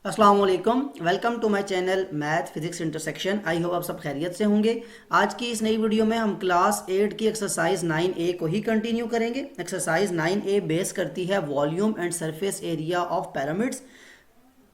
अस्सलाम वालेकुम। Welcome to my channel math physics intersection. I hope आप सब खैरियत से होंगे। आज की इस नई वीडियो में हम क्लास 8 की एक्सरसाइज 9A को ही कंटिन्यू करेंगे। एक्सरसाइज 9A बेस करती है volume and surface area of pyramids.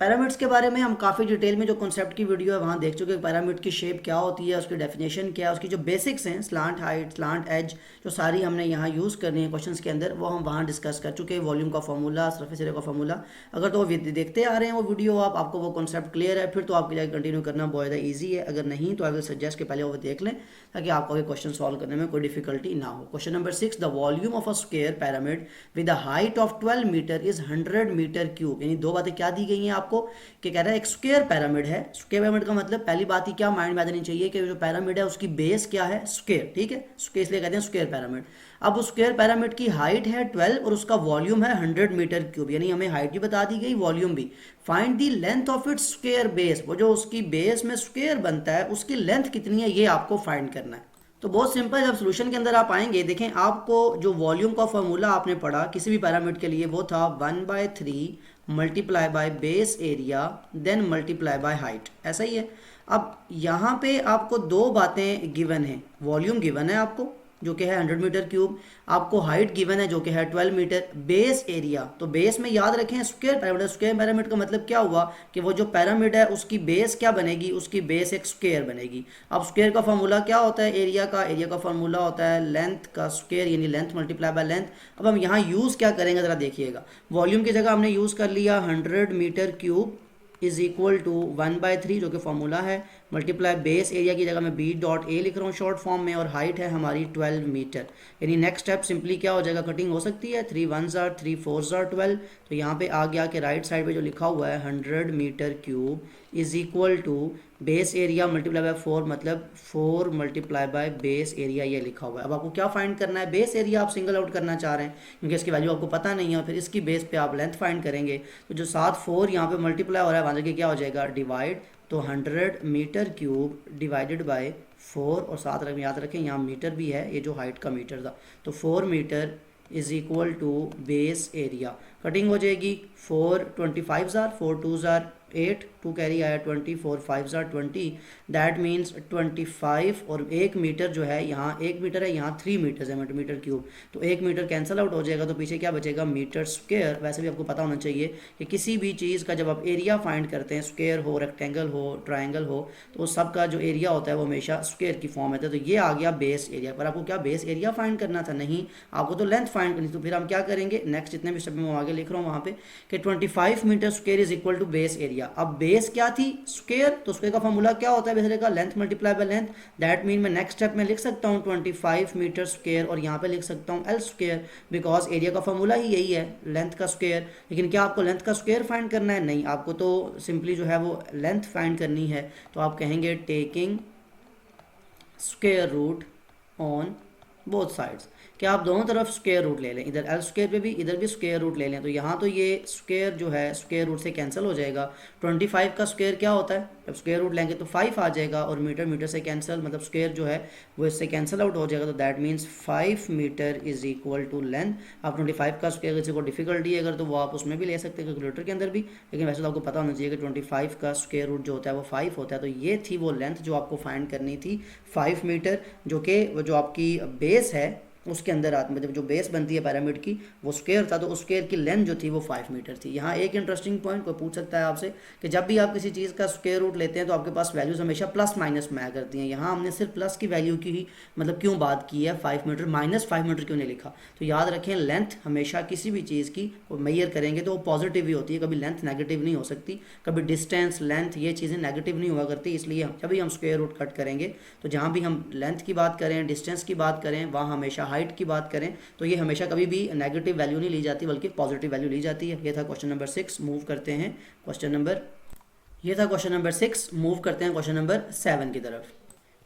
Pyramids के बारे में हम काफ़ी डिटेल में जो कॉन्सेप्ट की वीडियो है वहाँ देख चुके हैं। पैरामिड की शेप क्या होती है, उसकी डेफिनेशन क्या है, उसकी जो बेसिक्स हैं, स्लांट हाइट, स्लांट एज, जो सारी हमने यहाँ यूज़ करनी है क्वेश्चंस के अंदर, वो हम वहाँ डिस्कस कर चुके हैं। वॉल्यूम का फॉर्मूला, सरफेस एरिया का फॉर्मूला, अगर तो वो देखते आ रहे हैं वो वीडियो, आपको वो कॉन्सेप्ट क्लियर है, फिर तो आपके लिए कंटिन्यू करना बहुत ज़्यादा ईजी है। अगर नहीं तो आई विल सजेस्ट कि पहले वो देख लें ताकि आपको आगे क्वेश्चन सॉल्व करने में कोई डिफिकल्टी ना हो। Question number 6, the volume of a square pyramid with a height of 12 metre is 100 metre cube. यानी दो बातें क्या दी गई हैं आपको कि कह रहा है एक स्क्वायर पैरामिड है। स्क्वायर पैरामिड का मतलब पहली बात ही क्या माइंड में आ जानी चाहिए कि जो पैरामिड है उसकी बेस क्या है, स्क्वायर। ठीक है, स्क्वायर इसलिए कहते हैं स्क्वायर पैरामिड। अब उस स्क्वायर पैरामिड की हाइट है 12 और उसका वॉल्यूम है 100 मीटर क्यूब। यानी हमें हाइट भी बता दी गई, वॉल्यूम भी। Find the length of its square base, वो जो उसकी बेस में स्क्वायर बनता है उसकी लेंथ कितनी है ये आपको फाइंड करना है। तो बहुत सिंपल, जब सोल्यूशन के अंदर आप आएंगे, देखें आपको जो वॉल्यूम का फॉर्मूला आपने पढ़ा किसी भी पैरामिड के लिए वो था 1/3 multiply by base area then multiply by height. ऐसा ही है। अब यहाँ पे आपको दो बातें गिवन है, वॉल्यूम गिवन है आपको जो कि है 100 मीटर क्यूब, आपको हाइट गिवन है जो कि है 12 मीटर, बेस एरिया। तो बेस में याद रखें स्क्वायर पैरामिड। स्क्वायर पैरामिड का मतलब क्या हुआ कि वो जो पैरामिड है उसकी बेस क्या बनेगी, उसकी बेस एक स्क्वायर बनेगी। अब स्क्वायर का फॉर्मूला क्या होता है, एरिया का। एरिया का फॉर्मूला होता है लेंथ का स्क्वायर, यानी लेंथ मल्टीप्लाई बाय लेंथ। अब हम यहाँ यूज़ क्या करेंगे ज़रा देखिएगा। वॉल्यूम की जगह हमने यूज़ कर लिया 100 metre cube is equal to 1/3 जो कि फॉर्मूला है, मल्टीप्लाई बेस एरिया की जगह मैं बी डॉट ए लिख रहा हूँ शॉर्ट फॉर्म में, और हाइट है हमारी 12 मीटर। यानी नेक्स्ट स्टेप सिंपली क्या हो जाएगा, कटिंग हो सकती है, 3 1 जार 3 4 जार 12। तो यहाँ पे आ गया कि राइट साइड पे जो लिखा हुआ है 100 metre cube is equal to base area multiply by 4, मतलब 4 मल्टीप्लाई बाय बेस एरिया ये लिखा हुआ है। अब आपको क्या फाइंड करना है, बेस एरिया आप सिंगल आउट करना चाह रहे हैं क्योंकि इसकी वैल्यू आपको पता नहीं है, फिर इसकी बेस पे आप लेंथ फाइंड करेंगे। तो जो साथ 4 यहाँ पे मल्टीप्लाई हो रहा है वहाँ के क्या हो जाएगा डिवाइड, तो 100 मीटर क्यूब डिवाइडेड बाय 4, और साथ याद रखें यहाँ मीटर भी है, ये जो हाइट का मीटर था, तो 4 metre is equal to base area. Cutting हो जाएगी, 4 25 जार, 4 2 जार 8, 2 कैरी आया 20, 4 5 जार 20, दैट मीन्स 25। और 1 मीटर जो है यहाँ 1 मीटर है, यहाँ 3 मीटर है मीटर क्यूब, तो 1 मीटर कैंसिल आउट हो जाएगा, तो पीछे क्या बचेगा मीटर स्क्वायर। वैसे भी आपको पता होना चाहिए कि किसी भी चीज़ का जब आप एरिया फाइंड करते हैं, स्क्वायर हो, रेक्टेंगल हो, ट्राइंगल हो, तो उस सब का जो एरिया होता है वो हमेशा स्क्वायर की फॉर्म में है। तो ये आ गया बेस एरिया। पर आपको क्या बेस एरिया फाइंड करना था, नहीं, आपको तो लेंथ फाइंड करनी। तो फिर हम क्या करेंगे, नेक्स्ट जितने भी स्टेप में आगे लिख रहा हूँ वहाँ पे कि 25 metre square is equal to base area. अब बेस क्या थी, स्क्वायर, तो स्क्वायर का फॉर्मूला क्या होता है बेस एरिया का, length multiply by length. That mean मैं नेक्स्ट स्टेप में लिख सकता हूँ 25 मीटर स्क्वायर, और यहाँ पे लिख सकता हूँ एल स्क्वायर, बिकॉज एरिया का फॉर्मूला ही यही है, लेंथ का स्क्वायर। लेकिन क्या आपको लेंथ का स्क्वायर फाइंड करना है, नहीं, आपको तो सिंपली जो है वो लेंथ फाइंड करनी है। तो आप कहेंगे taking square root on both sides, कि आप दोनों तरफ स्क्वायर रूट ले लें, इधर एल स्क्वायर पे भी इधर भी स्क्वायर रूट ले लें। तो यहाँ तो ये स्क्वायर जो है स्क्वायर रूट से कैंसिल हो जाएगा। 25 का स्क्वायर क्या होता है, जब स्क्वायर रूट लेंगे तो 5 आ जाएगा, और मीटर मीटर से कैंसिल, मतलब स्क्वायर जो है वो इससे कैंसिल आउट हो जाएगा। तो that means 5 metre is equal to length. आप 25 का स्क्वायर किसी को डिफिकल्टी है अगर, तो वो आप उसमें भी ले सकते हैं कैलकुलेटर के अंदर भी, लेकिन वैसे तो आपको पता होना चाहिए कि 25 का स्क्वायर रूट जो होता है वो 5 होता है। तो ये थी वो लेंथ जो आपको फाइंड करनी थी, 5 मीटर, जो कि जो आपकी बेस है उसके अंदर मतलब जो बेस बनती है पैरामिड की वो स्क्वायर था, तो उस स्क्वायर की लेंथ जो थी वो 5 मीटर थी। यहाँ एक इंटरेस्टिंग पॉइंट कोई पूछ सकता है आपसे कि जब भी आप किसी चीज़ का स्क्वायर रूट लेते हैं तो आपके पास वैल्यूज हमेशा प्लस माइनस में आया करती हैं। यहाँ हमने सिर्फ प्लस की वैल्यू की ही मतलब क्यों बात की है, 5 मीटर, माइनस 5 मीटर क्यों नहीं लिखा। तो याद रखें लेंथ हमेशा किसी भी चीज़ की मेजर करेंगे तो वो पॉजिटिव ही होती है, कभी लेंथ नेगेटिव नहीं हो सकती, कभी डिस्टेंस लेंथ ये चीज़ें नेगेटिव नहीं हुआ करती। इसलिए जब भी हम स्क्वायर रूट कट करेंगे तो जहाँ भी हम लेंथ की बात करें, डिस्टेंस की बात करें, वहाँ हमेशा हाइट की बात करें तो ये हमेशा कभी भी नेगेटिव वैल्यू नहीं ली जाती बल्कि पॉजिटिव वैल्यू ली जाती है। ये था क्वेश्चन नंबर 6। मूव करते हैं क्वेश्चन नंबर 6, मूव करते हैं क्वेश्चन नंबर 7 की तरफ।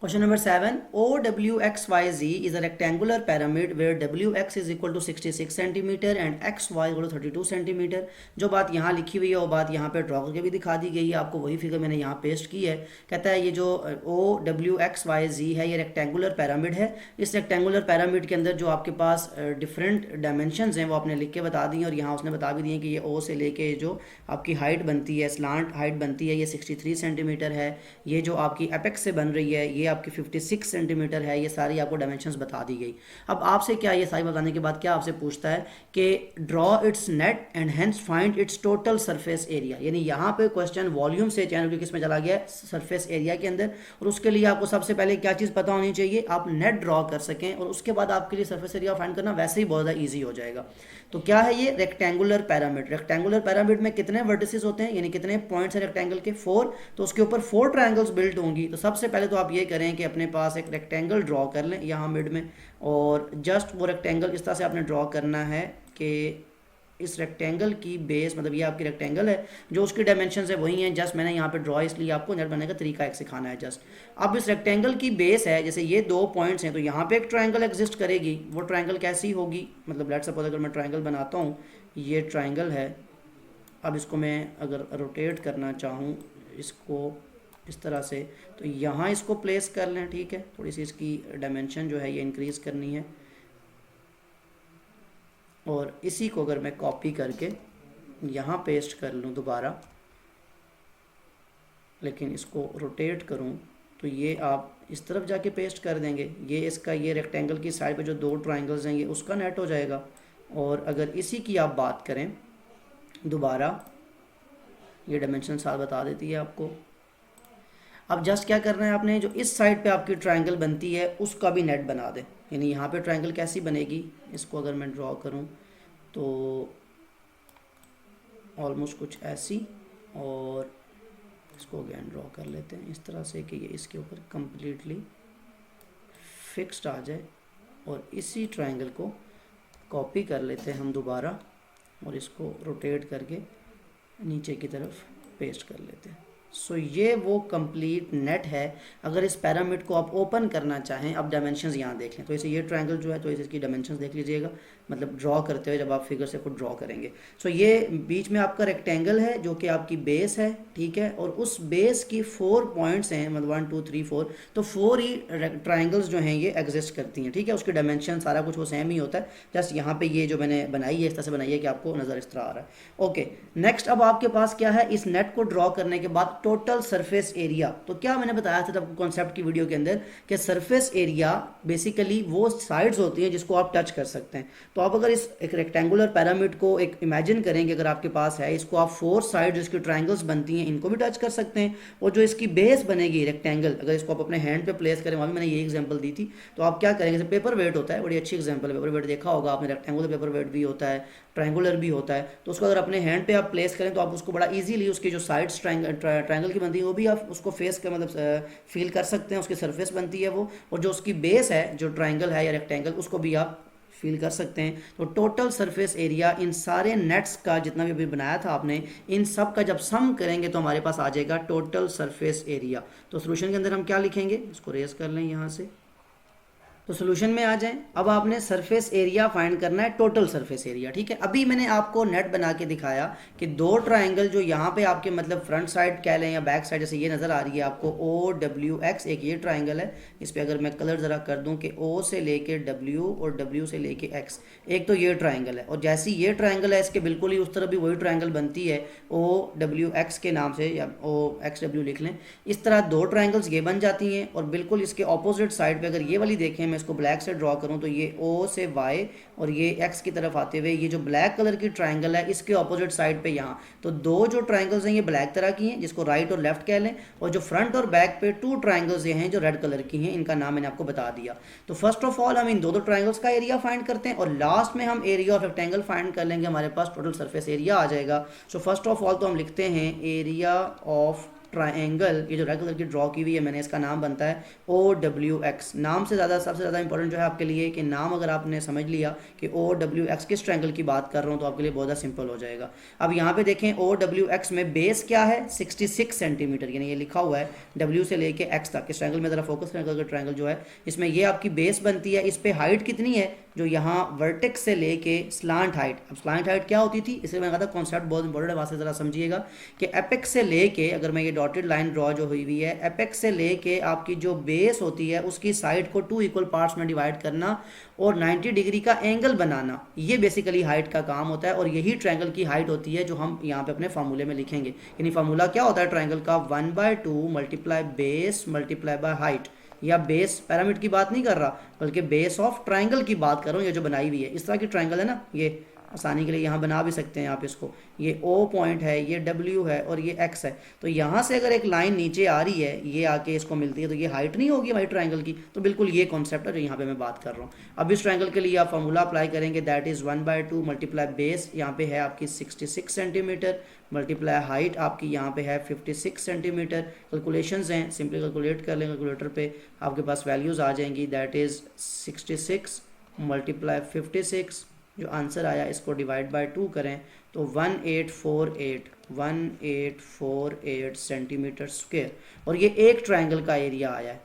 Question number 7. OWXYZ is a rectangular pyramid where WX is equal to 66 centimeter and XY equal to 32 centimeter. जो बात यहाँ लिखी हुई है वो बात यहाँ पे ड्रॉ करके भी दिखा दी गई है, आपको वही फिगर मैंने यहाँ पेस्ट की है। कहता है ये जो OWXYZ है ये रेक्टेंगुलर पैरामिड है। इस रेक्टेंगुलर पैरामिड के अंदर जो आपके पास डिफरेंट डायमेंशंस हैं वो आपने लिख के बता दी हैं, और यहाँ उसने बता भी दिए कि ये O से लेके जो आपकी हाइट बनती है, स्लांट हाइट बनती है, ये 63 सेंटीमीटर है। ये जो आपकी एपेक्स से बन रही है ये आपकी 56 सेंटीमीटर है। ये सारी आपको डायमेंशंस बता दी गई। अब आपसे क्या, ये सारी बताने के बाद क्या आपसे पूछता है कि draw it's net and hence find its total surface area. यानी यहाँ पे क्वेश्चन वॉल्यूम से चैनल किस में चला गया, सरफेस एरिया के अंदर। और उसके लिए आपको सबसे पहले क्या चीज़ पता होनी चाहिए, आप नेट ड्रॉ कर सकें, और उसके बाद आपके लिए सरफेस एरिया फाइंड करना वैसे ही बहुत ज़्यादा ईजी हो जाएगा। तो क्या है ये रेक्टेंगुलर पैरामिड। रेक्टेंगुलर पैरामिड में कितने वर्टिसेस होते हैं, यानी कितने पॉइंट्स हैं रेक्टेंगल के, 4। तो उसके ऊपर 4 ट्रायंगल्स बिल्ट होंगी। तो सबसे पहले तो आप ये करें कि अपने पास एक रेक्टेंगल ड्रॉ कर लें यहाँ मिड में, और जस्ट वो रेक्टेंगल इस तरह से आपने ड्रॉ करना है कि इस रेक्टेंगल की बेस, मतलब ये आपकी रेक्टेंगल है, जो उसकी डायमेंशन है वही हैं। जस्ट मैंने यहाँ पे ड्रॉ इसलिए आपको नेट बनाने का तरीका एक सिखाना है जस्ट। अब इस रेक्टेंगल की बेस है, जैसे ये 2 पॉइंट्स हैं, तो यहाँ पे एक ट्रायंगल एग्जिस्ट करेगी। वो ट्रायंगल कैसी होगी, मतलब लेट्स सपोज अगर मैं ट्रायंगल बनाता हूँ, ये ट्रायंगल है। अब इसको मैं अगर रोटेट करना चाहूँ इसको इस तरह से, तो यहाँ इसको प्लेस कर लें, ठीक है। थोड़ी सी इसकी डायमेंशन जो है ये इंक्रीज़ करनी है, और इसी को अगर मैं कॉपी करके यहाँ पेस्ट कर लूँ दोबारा, लेकिन इसको रोटेट करूँ तो ये आप इस तरफ जाके पेस्ट कर देंगे। ये इसका, ये रेक्टेंगल की साइड पे जो 2 ट्रायंगल्स हैं ये उसका नेट हो जाएगा। और अगर इसी की आप बात करें दोबारा, ये डायमेंशन साथ बता देती है आपको। अब जस्ट क्या करना है आपने, जो इस साइड पे आपकी ट्रायंगल बनती है उसका भी नेट बना दें। यानी यहाँ पे ट्रायंगल कैसी बनेगी, इसको अगर मैं ड्रॉ करूँ तो ऑलमोस्ट कुछ ऐसी, और इसको अगेन ड्रॉ कर लेते हैं इस तरह से कि ये इसके ऊपर कम्प्लीटली फिक्स्ड आ जाए। और इसी ट्रायंगल को कॉपी कर लेते हैं हम दोबारा, और इसको रोटेट करके नीचे की तरफ पेस्ट कर लेते हैं। सो ये वो कंप्लीट नेट है। अगर इस पैरामिड को आप ओपन करना चाहें, अब डायमेंशंस यहाँ देख लें, तो इसे ये ट्रायंगल जो है तो इसकी डायमेंशंस देख लीजिएगा, मतलब ड्रॉ करते हुए जब आप फिगर से खुद ड्रॉ करेंगे। सो ये बीच में आपका रेक्टेंगल है जो कि आपकी बेस है, ठीक है। और उस बेस की 4 पॉइंट्स हैं, मतलब 1 2 3 4, तो 4 ही ट्राइंगल्स जो हैं ये एग्जिस्ट करती हैं, ठीक है। उसकी डायमेंशन सारा कुछ वो सेम ही होता है। जस्ट यहाँ पे ये जो मैंने बनाई है इस तरह से बनाई है कि आपको नज़र इस तरह आ रहा है। ओके, नेक्स्ट अब आपके पास क्या है, इस नेट को ड्रॉ करने के बाद टोटल सरफेस एरिया। तो क्या मैंने बताया था आपको कॉन्सेप्ट की वीडियो के अंदर कि सरफेस एरिया बेसिकली वो साइड्स होती हैं जिसको आप टच कर सकते हैं। तो आप अगर इस एक रेक्टेंगुलर पिरामिड को एक इमेजिन करेंगे, अगर आपके पास है, इसको आप 4 साइड जिसकी ट्रायंगल्स बनती हैं इनको भी टच कर सकते हैं। और जो इसकी बेस बनेगी रेक्टेंगल, अगर इसको आप अपने हैंड पे प्लेस करें, वहाँ भी मैंने ये एग्जांपल दी थी। तो आप क्या करेंगे, जैसे पेपर वेट होता है, बड़ी अच्छी एग्जांपल है। पेपर वेट देखा होगा आपने, रेक्टेंगुलर पेपर वेट भी होता है, ट्रायंगुलर भी होता है। तो उसको अगर अपने हैंड पे आप प्लेस करें तो आप उसको बड़ा इजीली उसकी जो साइड्स ट्रायंगल की बनती है वो भी आप उसको फेस कर, मतलब फील कर सकते हैं, उसकी सरफेस बनती है वो। और जो उसकी बेस है, जो ट्रायंगल है या रेक्टेंगल, उसको भी आप फील कर सकते हैं। तो टोटल सरफेस एरिया इन सारे नेट्स का जितना भी अभी बनाया था आपने, इन सब का जब सम करेंगे तो हमारे पास आ जाएगा टोटल सरफेस एरिया। तो सॉल्यूशन के अंदर हम क्या लिखेंगे, इसको रेज कर लें यहाँ से, तो सोल्यूशन में आ जाएं। अब आपने सरफेस एरिया फाइंड करना है, टोटल सरफेस एरिया, ठीक है। अभी मैंने आपको नेट बना के दिखाया कि 2 ट्रायंगल जो यहाँ पे आपके मतलब फ्रंट साइड कह लें या बैक साइड, जैसे ये नज़र आ रही है आपको OWX, एक ये ट्रायंगल है। इस पर अगर मैं कलर ज़रा कर दूँ कि O से लेके W और W से लेके X, एक तो ये ट्रायंगल है। और जैसी ये ट्रायंगल है इसके बिल्कुल ही उस तरह भी वही ट्रायंगल बनती है OWX के नाम से, या OXW लिख लें। इस तरह 2 ट्रायंगल्स ये बन जाती हैं। और बिल्कुल इसके ऑपोजिट साइड पे अगर ये वाली देखें, मैं इसको ब्लैक से ड्रॉ करूं तो ये O से Y और ये X की तरफ आते हुए ये जो ब्लैक कलर की ट्रायंगल है इसके ऑपोजिट साइड पे यहाँ, तो 2 जो ट्रायंगल्स हैं ये ब्लैक तरह की हैं जिसको राइट और लेफ्ट कह लें। और जो फ्रंट और बैक पे 2 ट्रायंगल्स ये हैं जो रेड कलर की हैं, इनका नाम मैंने आपको बता दिया। तो फर्स्ट ऑफ ऑल हम इन 2 ट्रायंगल्स का एरिया फाइंड करते हैं, और लास्ट में हम एरिया ऑफ रेक्टेंगल फाइंड कर लेंगे, हमारे पास टोटल सरफेस एरिया आ जाएगा। सो फर्स्ट ऑफ ऑल तो हम लिखते हैं एरिया ऑफ ट्राइंगल, ये जो रेड कलर की ड्रॉ की हुई है मैंने, इसका नाम बनता है OWX। नाम से ज़्यादा सबसे ज़्यादा इंपॉर्टेंट जो है आपके लिए कि नाम अगर आपने समझ लिया कि OWX किस ट्राइंगल की बात कर रहा हूँ तो आपके लिए बहुत ज़्यादा सिंपल हो जाएगा। अब यहाँ पे देखें OWX में बेस क्या है 66 सेंटीमीटर, यानी ये लिखा हुआ है W से लेके X तक। इस ट्राइंगल में ज़रा फोकस करें, अगर ट्राइंगल जो है इसमें ये आपकी बेस बनती है। इस पे हाइट कितनी है, जो यहाँ वर्टेक्स से लेके स्लांट हाइट। अब स्लांट हाइट क्या होती थी, इसलिए मैंने कहा था कॉन्सेप्ट बहुत इंपॉर्टेंट है, वहाँ से ज़रा समझिएगा कि एपेक्स से लेके, अगर मैं ये डॉटेड लाइन ड्रॉ जो हुई हुई है, एपेक्स से लेके आपकी जो बेस होती है उसकी साइड को 2 इक्वल पार्ट्स में डिवाइड करना और 90 डिग्री का एंगल बनाना, ये बेसिकली हाइट का काम होता है। और यही ट्रायंगल की हाइट होती है जो हम यहाँ पे अपने फार्मूले में लिखेंगे। यानी फार्मूला क्या होता है ट्रायंगल का, 1/2 multiply base multiply by height, या बेस पैरामिड की बात नहीं कर रहा बल्कि बेस ऑफ ट्रायंगल की बात कर रहा हूँ। ये जो बनाई हुई है इस तरह की ट्रायंगल है ना, ये आसानी के लिए यहाँ बना भी सकते हैं आप इसको। ये O पॉइंट है, ये W है और ये X है। तो यहाँ से अगर एक लाइन नीचे आ रही है, ये आके इसको मिलती है, तो ये हाइट नहीं होगी हमारी ट्रायंगल की। तो बिल्कुल ये कॉन्सेप्ट है जो यहाँ पे मैं बात कर रहा हूँ। अब इस ट्रायंगल के लिए आप फॉर्मूला अप्लाई करेंगे, दैट इज़ 1/2 मल्टीप्लाई बेस, यहाँ पे है आपकी 66 सेंटीमीटर, मल्टीप्लाई हाइट आपकी यहाँ पे है 56 सेंटीमीटर। कैलकुलेशंस हैं, सिंपली कैलकुलेट कर लें कैलकुलेटर पे, आपके पास वैल्यूज़ आ जाएंगी। दैट इज़ 66 मल्टीप्लाई 56, जो आंसर आया इसको डिवाइड बाय 2 करें तो 1848 सेंटीमीटर स्क्वायर। और ये एक ट्रायंगल का एरिया आया है।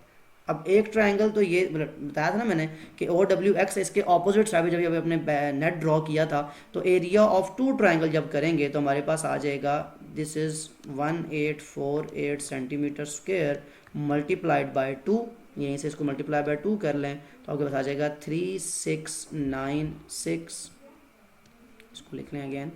अब एक ट्रायंगल तो ये बताया था ना मैंने कि OWX इसके ऑपोजिट साइड जब अपने नेट ड्रॉ किया था, तो एरिया ऑफ 2 ट्रायंगल जब करेंगे तो हमारे पास आ जाएगा, this is 1848 centimetre square multiplied by 2। यहीं से इसको मल्टीप्लाई बाय 2 कर लें तो आपके पास आ जाएगा 3696, इसको लिख लें अगेन,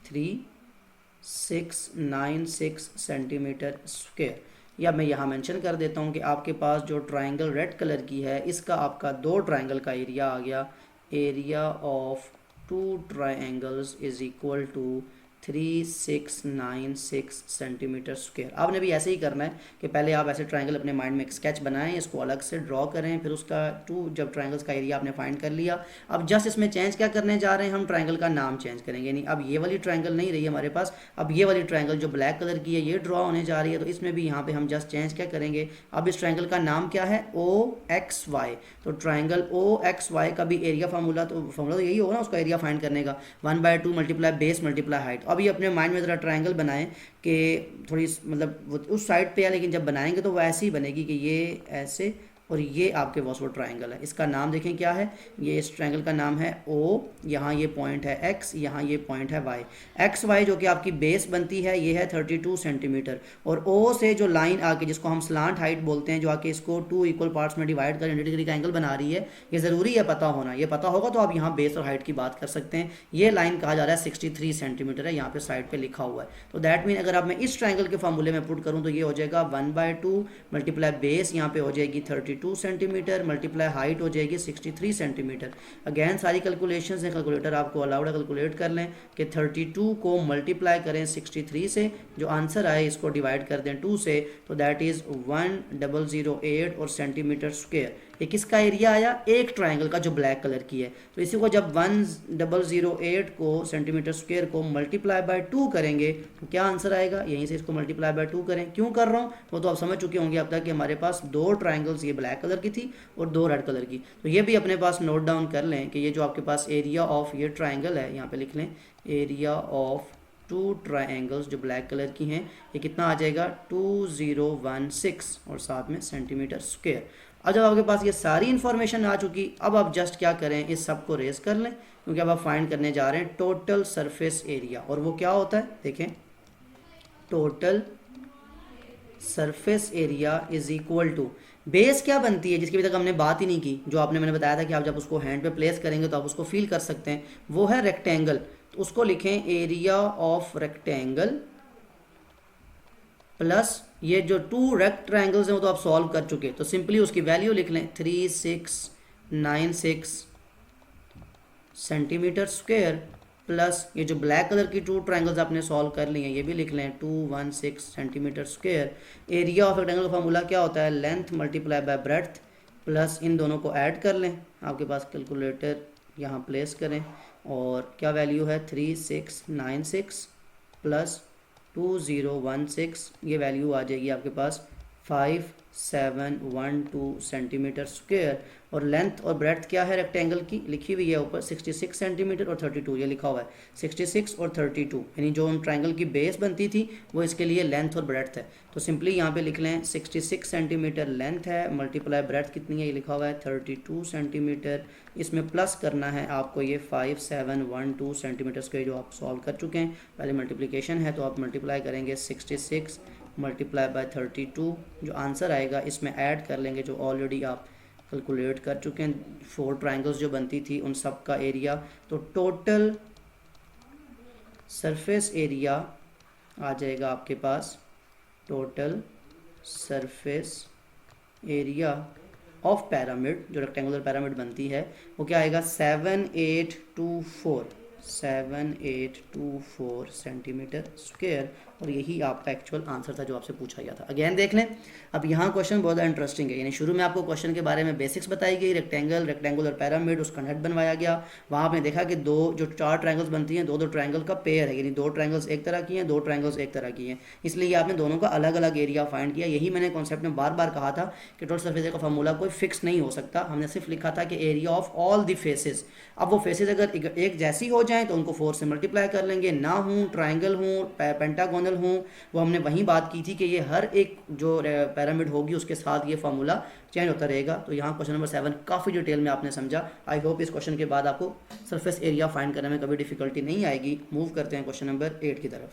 3696 सेंटीमीटर स्क्वायर। या मैं यहाँ मेंशन कर देता हूँ कि आपके पास जो ट्रायंगल रेड कलर की है इसका आपका 2 ट्रायंगल का एरिया आ गया। Area of 2 triangles is equal to 3696 centimetre square. आपने भी ऐसे ही करना है कि पहले आप ऐसे ट्रायंगल अपने माइंड में एक स्केच बनाएं, इसको अलग से ड्रॉ करें, फिर उसका 2 जब ट्रायंगल्स का एरिया आपने फाइंड कर लिया, अब जस्ट इसमें चेंज क्या करने जा रहे हैं, हम ट्रायंगल का नाम चेंज करेंगे। यानी अब ये वाली ट्रायंगल नहीं रही हमारे पास, अब ये वाली ट्रायंगल जो ब्लैक कलर की है ये ड्रॉ होने जा रही है। तो इसमें भी यहाँ पे हम जस्ट चेंज क्या करेंगे, अब इस ट्रायंगल का नाम क्या है, OXY। तो ट्रायंगल OXY का भी एरिया फार्मूला तो यही होगा ना उसका एरिया फाइंड करने का, 1/2 मल्टीप्लाई बेस मल्टीप्लाई हाइट। अब ये अपने माइंड में ज़रा ट्रायंगल बनाएं कि थोड़ी मतलब उस साइड पे है, लेकिन जब बनाएंगे तो वो ऐसी ही बनेगी कि ये ऐसे और ये आपके पास वो ट्रायंगल है। इसका नाम देखें क्या है, ये इस ट्रायंगल का नाम है O, यहाँ ये पॉइंट है X, यहाँ ये पॉइंट है Y। XY जो कि आपकी बेस बनती है ये है 32 सेंटीमीटर, और O से जो लाइन आके जिसको हम स्लांट हाइट बोलते हैं, जो आके इसको 2 इक्वल पार्ट्स में डिवाइड कर 90 डिग्री का एंगल बना रही है, ये ज़रूरी है पता होना। ये पता होगा तो आप यहाँ बेस और हाइट की बात कर सकते हैं। ये लाइन कहा जा रहा है 63 सेंटीमीटर है, यहाँ पे साइड पे लिखा हुआ है। तो दैट मीन अगर अब मैं इस ट्रायंगल के फार्मूले में पुट करूँ तो ये हो जाएगा 1/2 मल्टीप्लाई बेस, यहाँ पे हो जाएगी 32 सेंटीमीटर, मल्टीप्लाई हाइट हो जाएगी 63 सेंटीमीटर। अगेन सारी कैलकुलेशंस हैं, कैलकुलेटर आपको अलाउड है कैलकुलेट कर लें कि 32 को मल्टीप्लाई करें 63 से, जो आंसर आए इसको डिवाइड कर दें 2 से, तो दैट इज़ 1008 और सेंटीमीटर स्क्वायर। ये किसका एरिया आया, एक ट्रायंगल का जो ब्लैक कलर की है। तो इसी को जब 1008 को सेंटीमीटर स्क्वायर को मल्टीप्लाई बाय 2 करेंगे तो क्या आंसर आएगा, यहीं से इसको मल्टीप्लाई बाय 2 करें। क्यों कर रहा हूँ वो तो आप समझ चुके होंगे अब तक कि हमारे पास 2 ट्रायंगल्स, ये ब्लैक कलर की थी और 2 रेड कलर की। तो ये भी अपने पास नोट डाउन कर लें कि ये जो आपके पास एरिया ऑफ ये ट्रायंगल है, यहाँ पे लिख लें एरिया ऑफ 2 ट्रायंगल्स जो ब्लैक कलर की हैं, ये कितना आ जाएगा 2016 और साथ में सेंटीमीटर स्क्वायर। अब जब आपके पास ये सारी इन्फॉर्मेशन आ चुकी, अब आप जस्ट क्या करें, इस सब को रेस कर लें, क्योंकि अब आप फाइंड करने जा रहे हैं टोटल सरफेस एरिया। और वो क्या होता है देखें, total surface area is equal to base क्या बनती है, जिसकी अभी तक हमने बात ही नहीं की, जो आपने मैंने बताया था कि आप जब उसको हैंड पे प्लेस करेंगे तो आप उसको फील कर सकते हैं, वो है रेक्टेंगल। तो उसको लिखें एरिया ऑफ रेक्टेंगल प्लस ये जो 2 रेक्टेंगल्स हैं वो तो आप सॉल्व कर चुके, तो सिंपली उसकी वैल्यू लिख लें 3696 सेंटीमीटर स्क्वायर प्लस ये जो ब्लैक कलर की 2 ट्रायंगल्स आपने सॉल्व कर लिए हैं ये भी लिख लें 216 centimetre square. Area of rectangle का फार्मूला क्या होता है, length multiply by breadth, plus इन दोनों को ऐड कर लें, आपके पास कैलकुलेटर यहाँ प्लेस करें और क्या वैल्यू है 3696 प्लस 2016, ये वैल्यू आ जाएगी आपके पास 5712 सेंटीमीटर स्क्वायर। और लेंथ और ब्रेड्थ क्या है रेक्टेंगल की, लिखी हुई है ऊपर 66 सेंटीमीटर और 32, ये लिखा हुआ है 66 और 32, यानी जो उन ट्रायंगल की बेस बनती थी वो इसके लिए लेंथ और ब्रेड्थ है। तो सिंपली यहाँ पे लिख लें 66 सेंटीमीटर लेंथ है, मल्टीप्लाई ब्रेड्थ कितनी है, ये लिखा हुआ है 32 सेंटीमीटर। इसमें प्लस करना है आपको ये 5712 सेंटीमीटर स्क्वायर जो आप सॉल्व कर चुके हैं। पहले मल्टीप्लिकेशन है तो आप मल्टीप्लाई करेंगे 66 मल्टीप्लाई बाय 32, जो आंसर आएगा इसमें ऐड कर लेंगे जो ऑलरेडी आप कैलकुलेट कर चुके हैं 4 ट्रायंगल्स जो बनती थी उन सब का एरिया। तो टोटल सरफेस एरिया आ जाएगा आपके पास, total surface area of pyramid, जो रेक्टेंगुलर पैरामिड बनती है वो क्या आएगा 7824 सेंटीमीटर स्क्वायर। और यही आपका एक्चुअल आंसर था जो आपसे पूछा गया था। अगेन देख लें, अब यहाँ क्वेश्चन बहुत इंटरेस्टिंग है। यानी शुरू में आपको क्वेश्चन के बारे में बेसिक्स बताई गई, रेक्टेंगुलर पैरामिड, उसका नेट बनवाया गया। वहाँ आपने देखा कि जो 4 ट्रायंगल्स बनती हैं, 2 ट्रायंगल का पेयर है, यानी 2 ट्रायंगल्स एक तरह की हैं, 2 ट्रायंगल्स एक तरह की हैं, इसलिए आपने दोनों का अलग अलग एरिया फाइंड किया। यही मैंने कॉन्सेप्ट में बार बार कहा था कि टोटल सरफेस एरिया का फार्मूला कोई फिक्स नहीं हो सकता। हमने सिर्फ लिखा था कि area of all the faces. अब वो फेसेस अगर एक जैसी हो जाएं तो उनको 4 से मल्टीप्लाई कर लेंगे, ना हूँ ट्रायंगल हूँ पेंटागोनल हूँ, वो हमने वहीं बात की थी कि ये हर एक जो पैरामिड होगी उसके साथ ये फार्मूला चेंज होता रहेगा। तो यहाँ क्वेश्चन नंबर 7 काफ़ी डिटेल में आपने समझा। आई होप इस क्वेश्चन के बाद आपको सरफेस एरिया फाइंड करने में कभी डिफिकल्टी नहीं आएगी। मूव करते हैं क्वेश्चन नंबर 8 की तरफ।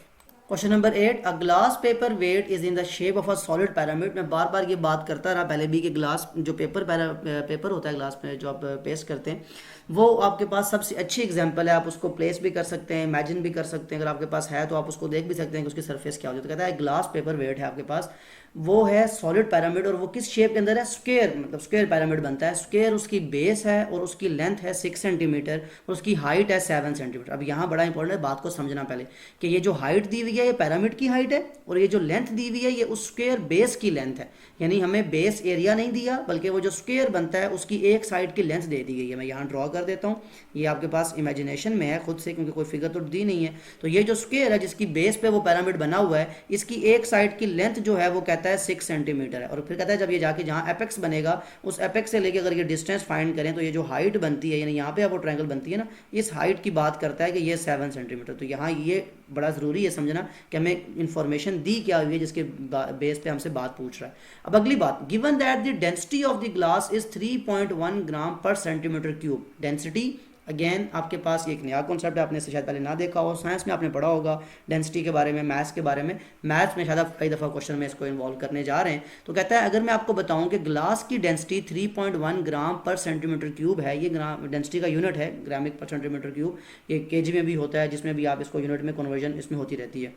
Question number 8, a glass paper weight is in the shape of a solid pyramid. मैं बार बार ये बात करता रहा पहले भी कि ग्लास जो पेपर होता है ग्लास में जो आप पेस्ट करते हैं, वो आपके पास सबसे अच्छी एग्जांपल है। आप उसको प्लेस भी कर सकते हैं, इमेजिन भी कर सकते हैं, अगर आपके पास है तो आप उसको देख भी सकते हैं कि उसकी सरफेस क्या होती है। तो कहता है ग्लास पेपर वेट है आपके पास, वो है सॉलिड पैरामिड और वो किस शेप के अंदर है, स्क्वायर, मतलब स्क्वायर पैरामिड बनता है। स्क्वायर उसकी बेस है और उसकी लेंथ है 6 सेंटीमीटर और उसकी हाइट है 7 सेंटीमीटर। अब यहाँ बड़ा इंपॉर्टेंट है, बात को समझना पहले कि ये जो हाइट दी हुई है ये पैरामिड की हाइट है और ये जो लेंथ दी हुई है ये उस स्क्वायर बेस की लेंथ है। यानी हमें बेस एरिया नहीं दिया बल्कि वो जो स्क्वायर बनता है उसकी एक साइड की लेंथ दे दी गई है। मैं यहाँ ड्रॉ कर देता हूँ, ये आपके पास इमेजिनेशन में है खुद से, क्योंकि कोई फिगर तो दी नहीं है। तो ये जो स्क्वायर है जिसकी बेस पे वो पैरामिड बना हुआ है, इसकी एक साइड की लेंथ जो है वो कहता है 6 सेंटीमीटर है। और फिर कहता है जब ये जाके जहाँ एपेक्स बनेगा उस एपेक्स से लेके अगर ये डिस्टेंस फाइंड करें तो ये जो हाइट बनती है, यानी यहाँ पे वो ट्रायंगल बनती है ना, इस हाइट की बात करता है कि ये 7 सेंटीमीटर। तो यहाँ ये बड़ा ज़रूरी है समझना कि हमें इन्फॉर्मेशन दी क्या हुई है जिसके बेस पे हमसे बात पूछ रहा है। अब अगली बात, given that the density of the glass is 3.1 ग्राम पर सेंटीमीटर क्यूब। डेंसिटी अगेन आपके पास एक नया कॉन्सेप्ट है, आपने इसे शायद पहले ना देखा हो, साइंस में आपने पढ़ा होगा डेंसिटी के बारे में, मैथ्स के बारे में। मैथ्स में शायद आप कई दफ़ा क्वेश्चन में इसको इन्वॉल्व करने जा रहे हैं। तो कहता है अगर मैं आपको बताऊं कि ग्लास की डेंसिटी 3.1 ग्राम पर सेंटीमीटर क्यूब है, ये ग्राम डेंसिटी का यूनिट है, ग्रामिक पर सेंटीमीटर क्यूब, ये केजी में भी होता है, जिसमें भी आप इसको यूनिट में कन्वर्जन इसमें होती रहती है।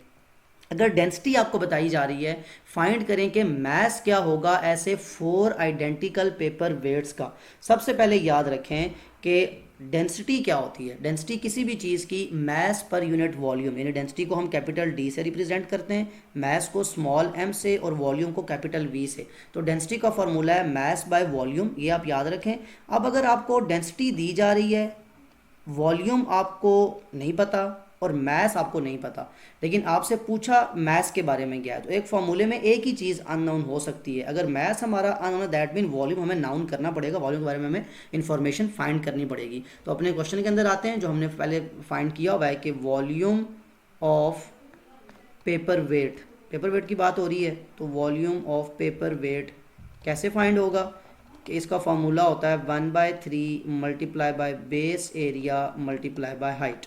अगर डेंसिटी आपको बताई जा रही है, फाइंड करें कि मास क्या होगा ऐसे 4 आइडेंटिकल पेपर वेट्स का। सबसे पहले याद रखें कि डेंसिटी क्या होती है। डेंसिटी किसी भी चीज़ की मास पर यूनिट वॉल्यूम, यानी डेंसिटी को हम कैपिटल डी से रिप्रेजेंट करते हैं, मास को स्मॉल एम से और वॉल्यूम को कैपिटल वी से। तो डेंसिटी का फॉर्मूला है मास बाय वॉल्यूम, ये आप याद रखें। अब अगर आपको डेंसिटी दी जा रही है, वॉल्यूम आपको नहीं पता और मैथ आपको नहीं पता, लेकिन आपसे पूछा मैथ्स के बारे में क्या है, तो एक फॉर्मूले में एक ही चीज़ अननोन हो सकती है। अगर मैथ्स हमारा अननोन है दैट मीन वॉल्यूम हमें नाउन करना पड़ेगा, वॉल्यूम के बारे में हमें इन्फॉर्मेशन फाइंड करनी पड़ेगी। तो अपने क्वेश्चन के अंदर आते हैं जो हमने पहले फाइंड किया हुआ है कि volume of paper weight, paper weight की बात हो रही है, तो वॉल्यूम ऑफ पेपर वेट कैसे फाइंड होगा कि इसका फॉर्मूला होता है 1/3 multiply by base area multiply by height.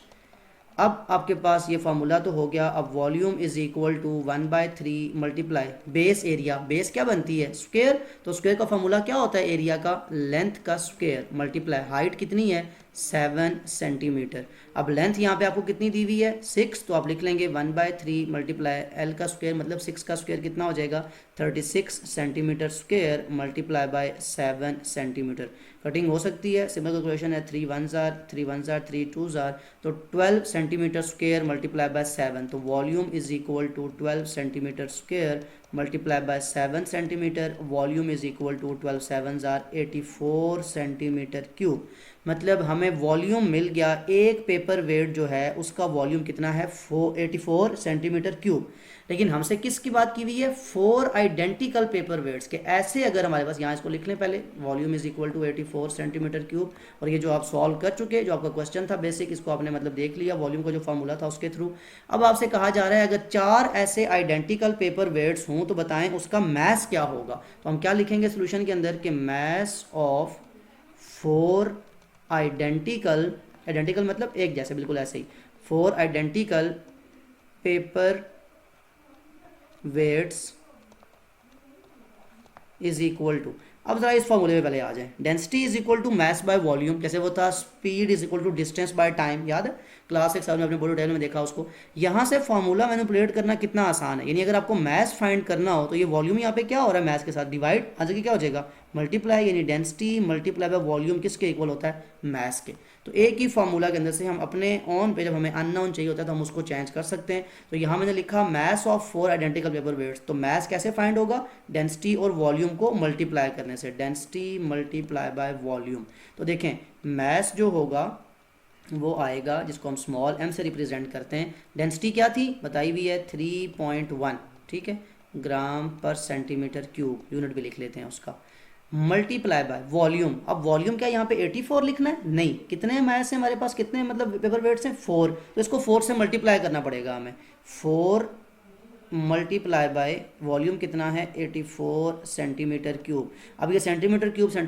अब आपके पास ये फार्मूला तो हो गया। अब volume is equal to 1/3 multiply base area, base क्या बनती है स्क्वायर, तो स्क्वायर का फार्मूला क्या होता है एरिया का, लेंथ का स्क्वायर मल्टीप्लाई हाइट कितनी है 7 सेंटीमीटर। अब लेंथ यहाँ पे आपको कितनी दी हुई है 6, तो आप लिख लेंगे 1/3 मल्टीप्लाई एल का स्क्वायर मतलब 6 का स्क्वायर कितना हो जाएगा 36 centimetre square multiply by 7 centimetre. Cutting हो सकती है, सिंपल कैलकुलेशन है 3 1 3 2 तो 12 सेंटीमीटर स्क्वायर मल्टीप्लाई बाय 7, तो volume is equal to 12 centimetre square multiply by 7 centimetre, volume is equal to 12 7 84 centimetre cube. मतलब हमें वॉल्यूम मिल गया, एक पेपर वेट जो है उसका वॉल्यूम कितना है 484 सेंटीमीटर क्यूब। लेकिन हमसे किसकी बात की हुई है, 4 आइडेंटिकल पेपर वेट्स के। ऐसे अगर हमारे पास, यहाँ इसको लिख लें पहले, volume is equal to 84 centimetre cube. और ये जो आप सॉल्व कर चुके, जो आपका क्वेश्चन था बेसिक, इसको आपने मतलब देख लिया वॉल्यूम का जो फार्मूला था उसके थ्रू। अब आपसे कहा जा रहा है अगर 4 ऐसे आइडेंटिकल पेपर वेट्स हों तो बताएं उसका मैस क्या होगा। तो हम क्या लिखेंगे सोल्यूशन के अंदर कि मैस ऑफ 4 आइडेंटिकल, आइडेंटिकल मतलब एक जैसे, बिल्कुल ऐसे ही, 4 identical paper weights is equal to, अब जरा इस फॉर्मूले में पहले आ जाए, density is equal to mass by volume. कैसे वो था, speed is equal to distance by time, याद है क्लास 6 में अपने बोर्ड टेबल में देखा उसको। यहाँ से फॉर्मूला मैनिपुलेट करना कितना आसान है, यानी अगर आपको मैस फाइंड करना हो तो ये वॉल्यूम यहाँ पे क्या हो रहा है, मैस के साथ डिवाइड आ जाएगी, क्या हो जाएगा मल्टीप्लाई, यानी डेंसिटी मल्टीप्लाई बाय वॉल्यूम किसके इक्वल होता है, मैस के। तो एक ही फॉर्मूला के अंदर से हम अपने ऑन पे, जब हमें अननोन चाहिए होता है तो हम उसको चेंज कर सकते हैं। तो यहाँ मैंने लिखा mass of 4 identical paper weights, तो मैस कैसे फाइंड होगा, डेंसिटी और वॉल्यूम को मल्टीप्लाई करने से, डेंसिटी मल्टीप्लाई बाय वॉल्यूम। तो देखें मैस जो होगा वो आएगा, जिसको हम स्मॉल m से रिप्रेजेंट करते हैं। डेंसिटी क्या थी बताई हुई है 3.1, ठीक है, ग्राम पर सेंटीमीटर क्यूब, यूनिट भी लिख लेते हैं उसका, मल्टीप्लाई बाय वॉल्यूम। अब वॉल्यूम क्या यहाँ पे 84 लिखना है, नहीं, कितने मैस है हमारे पास, कितने मतलब पेपर वेट्स हैं 4, तो इसको 4 से मल्टीप्लाई करना पड़ेगा हमें, 4 मल्टीप्लाई बाय वॉल्यूम कितना है 84 सेंटीमीटर क्यूब। अब ये सेंटीमीटर क्यूब से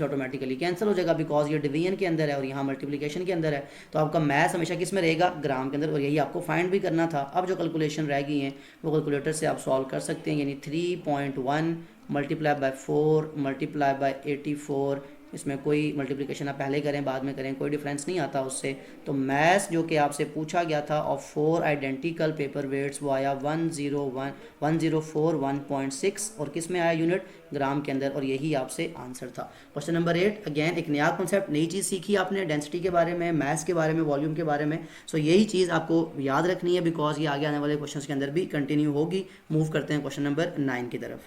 ऑटोमेटिकली कैंसिल हो जाएगा, बिकॉज ये डिवीजन के अंदर है और यहाँ मल्टीप्लिकेशन के अंदर है। तो आपका मैथ्स हमेशा किस में रहेगा, ग्राम के अंदर, और यही आपको फाइंड भी करना था। अब जो कैलकुलेशन रह गई हैं वो कैलकुलेटर से आप सॉल्व कर सकते हैं, यानी 3.1 मल्टीप्लाई बाय 4 मल्टीप्लाई बाय 84, इसमें कोई मल्टीप्लिकेशन आप पहले करें बाद में करें कोई डिफरेंस नहीं आता उससे। तो मैथ्स जो कि आपसे पूछा गया था ऑफ 4 आइडेंटिकल पेपर वेट्स वो आया 1041.6, और किस में आया यूनिट, ग्राम के अंदर, और यही आपसे आंसर था। क्वेश्चन नंबर 8, अगेन एक नया कॉन्सेप्ट, नई चीज़ सीखी आपने डेंसिटी के बारे में, मैथ्स के बारे में, वॉल्यूम के बारे में। सो यही चीज़ आपको याद रखनी है, बिकॉज ये आगे आने वाले क्वेश्चन के अंदर भी कंटिन्यू होगी। मूव करते हैं क्वेश्चन नंबर 9 की तरफ।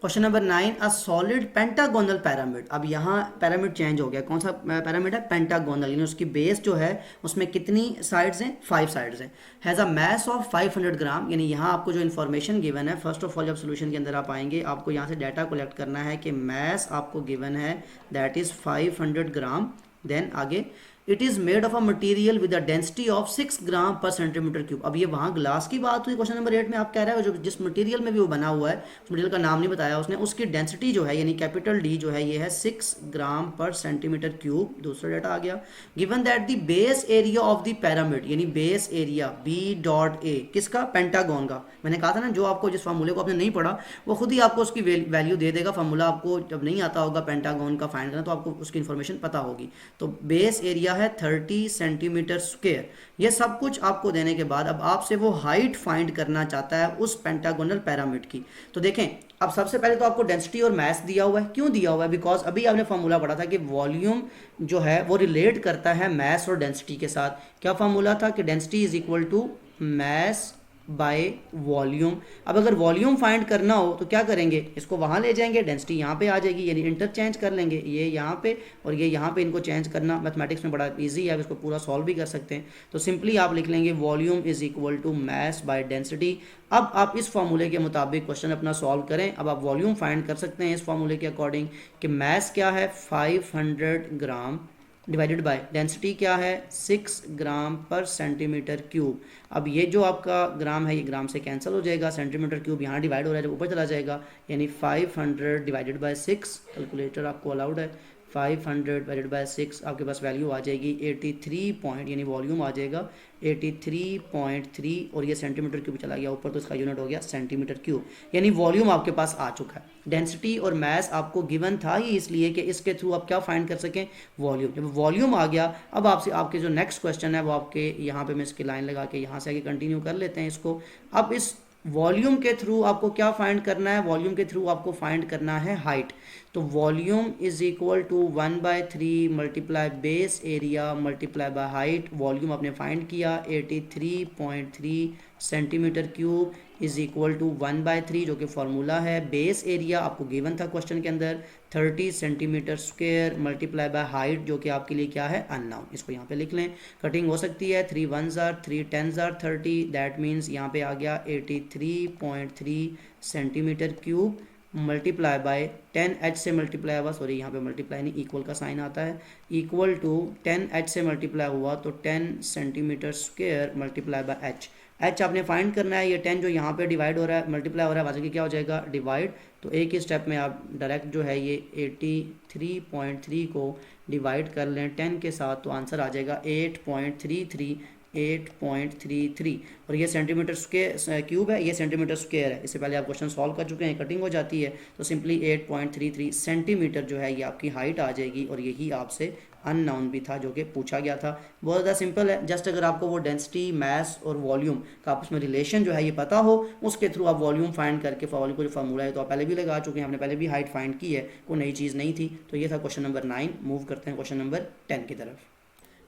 Question number 9, a solid pentagonal pyramid. अब यहाँ पैरामिड चेंज हो गया, कौन सा पैरामिड है, पेंटागोनल, यानी उसकी बेस जो है उसमें कितनी साइड्स हैं, 5 साइड्स हैं, हैज़ अ मैस ऑफ 500 ग्राम। यानी यहाँ आपको जो इन्फॉर्मेशन गिवन है, फर्स्ट ऑफ ऑल जब सोल्यूशन के अंदर आप आएंगे आपको यहाँ से डाटा कलेक्ट करना है कि मैस आपको गिवन है दैट इज़ 500 ग्राम। देन आगे, it is made of a material with a density of 6 ग्राम पर सेंटीमीटर क्यूब। अब ये वहाँ ग्लास की बात हुई, क्वेश्चन नंबर 8 में आप कह रहे हो जो जिस मटेरियल में भी वो बना हुआ है, उस मटेरियल का नाम नहीं बताया उसने, उसकी डेंसिटी जो है यानी कैपिटल डी जो है ये है 6 ग्राम पर सेंटीमीटर क्यूब। दूसरा डाटा आ गया, given that the base area of the pyramid, यानी बेस एरिया B.A किसका, पेंटागन का। मैंने कहा था ना, जो आपको जिस फार्मूले को आपने नहीं पढ़ा वो खुद ही आपको उसकी वैल्यू दे देगा। फार्मूला आपको जब नहीं आता होगा पेंटागन का फाइंड करना तो आपको उसकी इन्फॉर्मेशन पता होगी। तो बेस एरिया है 30 सेंटीमीटर स्क्वायर। ये सब कुछ आपको देने के बाद अब आपसे वो हाइट फाइंड करना चाहता है उस पेंटागोनल पिरामिड की। तो देखें, अब सबसे पहले तो आपको डेंसिटी और मैस दिया हुआ है। क्यों दिया हुआ है, बिकॉज अभी आपने फार्मूला पढ़ा था कि वॉल्यूम जो है वो रिलेट करता है मैस और डेंसिटी के साथ। क्या फार्मूला था कि density is equal to mass by volume. अब अगर वॉल्यूम फाइंड करना हो तो क्या करेंगे, इसको वहाँ ले जाएंगे, डेंसिटी यहाँ पे आ जाएगी, यानी इंटरचेंज कर लेंगे, ये यहाँ पे और ये यहाँ पे, इनको चेंज करना मैथमेटिक्स में बड़ा इजी है, आप इसको पूरा सॉल्व भी कर सकते हैं। तो सिंपली आप लिख लेंगे volume is equal to mass by density. अब आप इस फॉर्मूले के मुताबिक क्वेश्चन अपना सॉल्व करें। अब आप वॉल्यूम फाइंड कर सकते हैं इस फॉर्मूले के अकॉर्डिंग कि मैस क्या है 500 ग्राम डिवाइडेड बाय डेंसिटी क्या है 6 ग्राम पर सेंटीमीटर क्यूब। अब ये जो आपका ग्राम है ये ग्राम से कैंसिल हो जाएगा, सेंटीमीटर क्यूब यहाँ डिवाइड हो रहा है जब ऊपर चला जाएगा, यानी 500 डिवाइडेड बाय 6, कैलकुलेटर आपको अलाउड है, 500 डिवाइडेड बाय 6 आपके पास वैल्यू आ जाएगी 83 पॉइंट, यानी वॉल्यूम आ जाएगा 83.3, और ये सेंटीमीटर क्यूब चला गया ऊपर तो इसका यूनिट हो गया सेंटीमीटर क्यूब, यानी वॉल्यूम आपके पास आ चुका है। डेंसिटी और मैस आपको गिवन था ही इसलिए कि इसके थ्रू आप क्या फाइंड कर सकें, वॉल्यूम। जब वॉल्यूम आ गया अब आपसे आपके जो नेक्स्ट क्वेश्चन है वो आपके यहाँ पे मैं इसकी लाइन लगा के यहाँ से आगे कंटिन्यू कर लेते हैं इसको। अब इस वॉल्यूम के थ्रू आपको क्या फाइंड करना है, वॉल्यूम के थ्रू आपको फाइंड करना है हाइट। तो volume is equal to 1/3 multiply base area multiply by height. Volume आपने फाइंड किया 83.3 centimetre cube is equal to 1/3, जो कि फार्मूला है। बेस एरिया आपको गिवन था क्वेश्चन के अंदर 30 centimetre square multiply by height, जो कि आपके लिए क्या है, अननोन। इसको यहाँ पे लिख लें। कटिंग हो सकती है, 3 1s are 3 10s are 30, that means यहाँ पे आ गया 83.3 centimetre cube multiply by 10h से मल्टीप्लाई हुआ, सॉरी यहाँ पे मल्टीप्लाई नहीं, इक्वल का साइन आता है, इक्वल टू 10h से मल्टीप्लाई हुआ तो 10 centimetre square multiply bye h आपने फाइंड करना है। ये 10 जो यहाँ पे डिवाइड हो रहा है, मल्टीप्लाई हो रहा है, बाकी क्या हो जाएगा, डिवाइड। तो एक ही स्टेप में आप डायरेक्ट जो है ये 83.3 को डिवाइड कर लें 10 के साथ, तो आंसर आ जाएगा 8.33 और ये सेंटीमीटर स्क्वायर क्यूब है, ये सेंटीमीटर स्क्वायर है। इससे पहले आप क्वेश्चन सॉल्व कर चुके हैं, कटिंग हो जाती है तो सिंपली 8.33 सेंटीमीटर जो है ये आपकी हाइट आ जाएगी, और यही आपसे अननाउन भी था जो कि पूछा गया था। बहुत ज़्यादा सिंपल है, जस्ट अगर आपको वो डेंसिटी, मास और वॉल्यूम का आपस में रिलेशन जो है ये पता हो, उसके थ्रू आप वॉल्यूम फाइंड करके वॉल्यूम को जो फार्मूला है तो आप पहले भी लगा चुके हैं, हमने पहले भी हाइट फाइंड की है, कोई नई चीज़ नहीं थी। तो ये था क्वेश्चन नंबर 9। मूव करते हैं क्वेश्चन नंबर 10 की तरफ।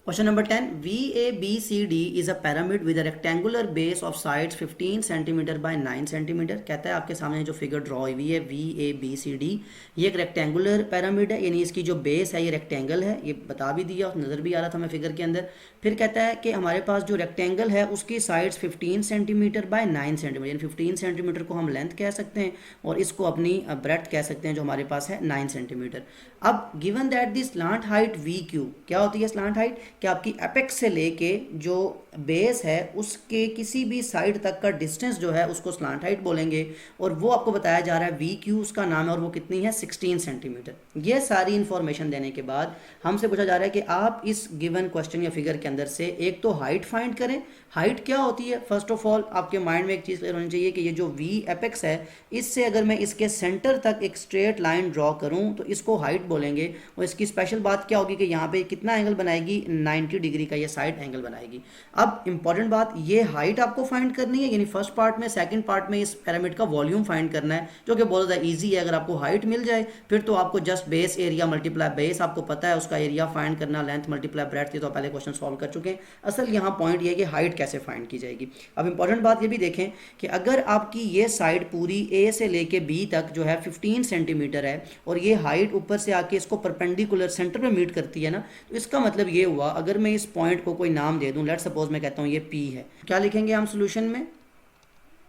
Question number 10, VABCD is a pyramid with a rectangular base of sides 15 centimetre bye 9 centimetre. कहता है आपके सामने जो फिगर ड्रॉ हुई है VABCD, ये एक रेक्टेंगुलर पैरामिड है, यानी इसकी जो बेस है ये रेक्टेंगल है, ये बता भी दिया, नज़र भी आ रहा था हमें फिगर के अंदर। फिर कहता है कि हमारे पास जो रेक्टेंगल है उसकी साइड्स 15 सेंटीमीटर बाय 9 सेंटीमीटर, यानी 15 सेंटीमीटर को हम लेंथ कह सकते हैं और इसको अपनी ब्रेड्थ कह सकते हैं जो हमारे पास है 9 सेंटीमीटर। अब given that the slant height VQ, क्या होती है स्लांट हाइट, कि आपकी एपेक्स से लेके जो बेस है उसके किसी भी साइड तक का डिस्टेंस जो है उसको स्लांट हाइट बोलेंगे, और वो आपको बताया जा रहा है VQ उसका नाम है, और वो कितनी है 16 सेंटीमीटर। ये सारी इंफॉर्मेशन देने के बाद हमसे पूछा जा रहा है कि आप इस गिवन क्वेश्चन या फिगर के अंदर से एक तो हाइट फाइंड करें। हाइट क्या होती है, फर्स्ट ऑफ ऑल आपके माइंड में एक चीज़ क्लियर होनी चाहिए कि ये जो V एपेक्स है, इससे अगर मैं इसके सेंटर तक एक स्ट्रेट लाइन ड्रॉ करूं तो इसको हाइट बोलेंगे, और इसकी स्पेशल बात क्या होगी कि यहाँ पे कितना एंगल बनाएगी, 90 डिग्री का ये साइड एंगल बनाएगी। अब इंपॉर्टेंट बात, ये हाइट आपको फाइंड करनी है, यानी फर्स्ट पार्ट में, सेकंड पार्ट में इस पिरामिड का वॉल्यूम फाइंड करना है, जो कि बहुत ज़्यादा ईजी है। अगर आपको हाइट मिल जाए फिर तो आपको just base area multiply base, आपको पता है उसका एरिया फाइंड करना, लेंथ मल्टीप्लाई ब्रेड्थ, ये तो पहले क्वेश्चन सॉल्व कर चुके हैं। असल यहाँ पॉइंट ये है कि हाइट कैसे फाइंड की जाएगी। अब इंपॉर्टेंट बात ये भी देखें कि अगर आपकी ये साइड पूरी A से लेके B तक जो है 15 सेंटीमीटर है, और ये हाइट ऊपर से आके इसको परपेंडिकुलर सेंटर में मीट करती है ना, तो इसका मतलब ये हुआ, अगर मैं इस पॉइंट को कोई नाम दे दूं, लेट सपोज मैं कहता हूं ये P है, क्या लिखेंगे हम सोल्यूशन में,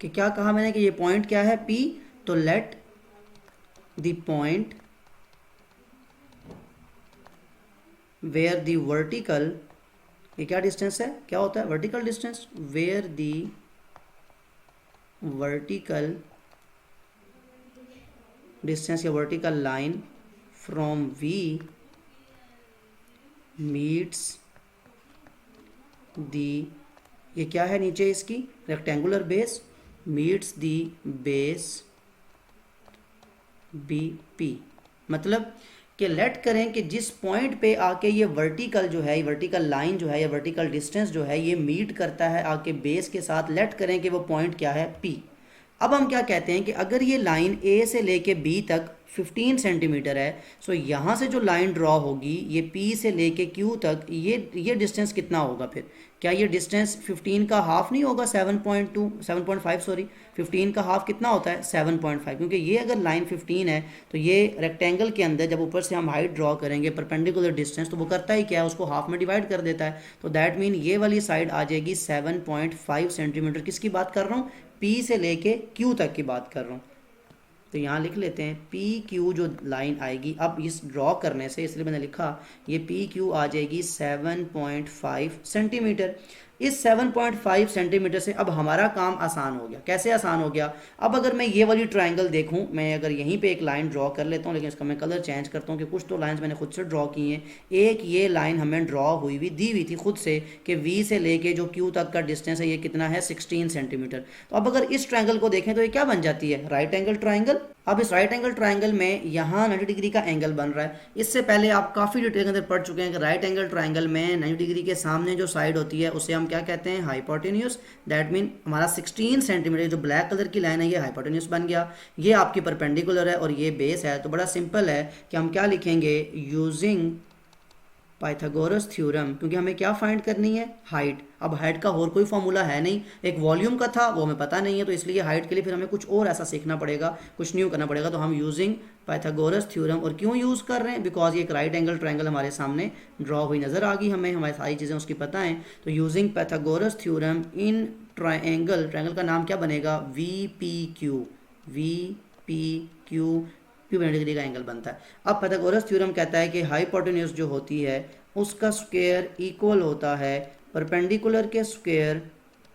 कि क्या कहा मैंने कि ये पॉइंट क्या है, P। तो let the point where the vertical, ये क्या डिस्टेंस है, क्या होता है vertical distance, where the vertical distance या vertical line from V meets the, ये क्या है नीचे इसकी rectangular base, meets the base BP। मतलब कि लेट करें कि जिस पॉइंट पे आके ये वर्टिकल जो है, वर्टिकल लाइन जो है या वर्टिकल डिस्टेंस जो है ये मीट करता है आके बेस के साथ, लेट करें कि वो पॉइंट क्या है, P। अब हम क्या कहते हैं कि अगर ये लाइन A से लेके B तक 15 सेंटीमीटर है, सो यहाँ से जो लाइन ड्रॉ होगी ये P से लेके Q तक, ये डिस्टेंस कितना होगा, फिर क्या ये डिस्टेंस 15 का हाफ नहीं होगा, 7.5 सॉरी, 15 का हाफ कितना होता है 7.5, क्योंकि ये अगर लाइन 15 है तो ये रेक्टेंगल के अंदर जब ऊपर से हम हाइट ड्रॉ करेंगे परपेंडिकुलर डिस्टेंस, तो वो करता ही क्या है, उसको हाफ में डिवाइड कर देता है। तो दैट मीन ये वाली साइड आ जाएगी 7.5 सेंटीमीटर। किसकी बात कर रहा हूँ, P से लेके Q तक की बात कर रहा हूँ। तो यहाँ लिख लेते हैं PQ जो लाइन आएगी, अब इस ड्रॉ करने से, इसलिए मैंने लिखा ये PQ आ जाएगी 7.5 सेंटीमीटर। इस 7.5 सेंटीमीटर से अब हमारा काम आसान हो गया। कैसे आसान हो गया, अब अगर मैं ये वाली ट्राइंगल देखूं, मैं अगर यहीं पे एक लाइन ड्रॉ कर लेता हूं, लेकिन इसका मैं कलर चेंज करता हूं कि कुछ तो लाइंस मैंने खुद से ड्रॉ की हैं। एक ये लाइन हमें ड्रॉ दी हुई थी खुद से कि V से लेके जो Q तक का डिस्टेंस है ये कितना है 16 सेंटीमीटर। तो अब अगर इस ट्राइंगल को देखें तो ये क्या बन जाती है, राइट एंगल ट्राइंगल। अब इस राइट एंगल ट्राइंगल में यहाँ 90 डिग्री का एंगल बन रहा है। इससे पहले आप काफ़ी डिटेल के अंदर पढ़ चुके हैं कि राइट एंगल ट्राइंगल में 90 डिग्री के सामने जो साइड होती है उसे हम क्या कहते हैं, हाइपोटेन्यूस। दैट मीन हमारा 16 सेंटीमीटर जो ब्लैक कलर की लाइन है ये हाइपोटेन्यूस बन गया। ये आपकी परपेंडिकुलर है और ये बेस है। तो बड़ा सिंपल है कि हम क्या लिखेंगे, यूजिंग पाइथागोरस थ्योरम, क्योंकि हमें क्या फाइंड करनी है, हाइट। अब हाइट का और कोई फॉर्मूला है नहीं, एक वॉल्यूम का था वो हमें पता नहीं है, तो इसलिए हाइट के लिए फिर हमें कुछ और ऐसा सीखना पड़ेगा, कुछ न्यू करना पड़ेगा। तो हम यूजिंग पाइथागोरस थ्योरम, और क्यों यूज़ कर रहे हैं, बिकॉज ये एक राइट एंगल ट्रायंगल हमारे सामने ड्रॉ हुई नज़र आ गई, हमें हमारी सारी चीज़ें उसकी पता हैं। तो using Pythagoras theorem in triangle, triangle का नाम क्या बनेगा, V P Q, V P Q, Q 90 degree का एंगल बनता है। अब पाइथागोरस थ्योरम कहता है कि हाइपोटेन्यूज जो होती है उसका स्क्वायर इक्वल होता है परपेंडिकुलर के स्क्वायर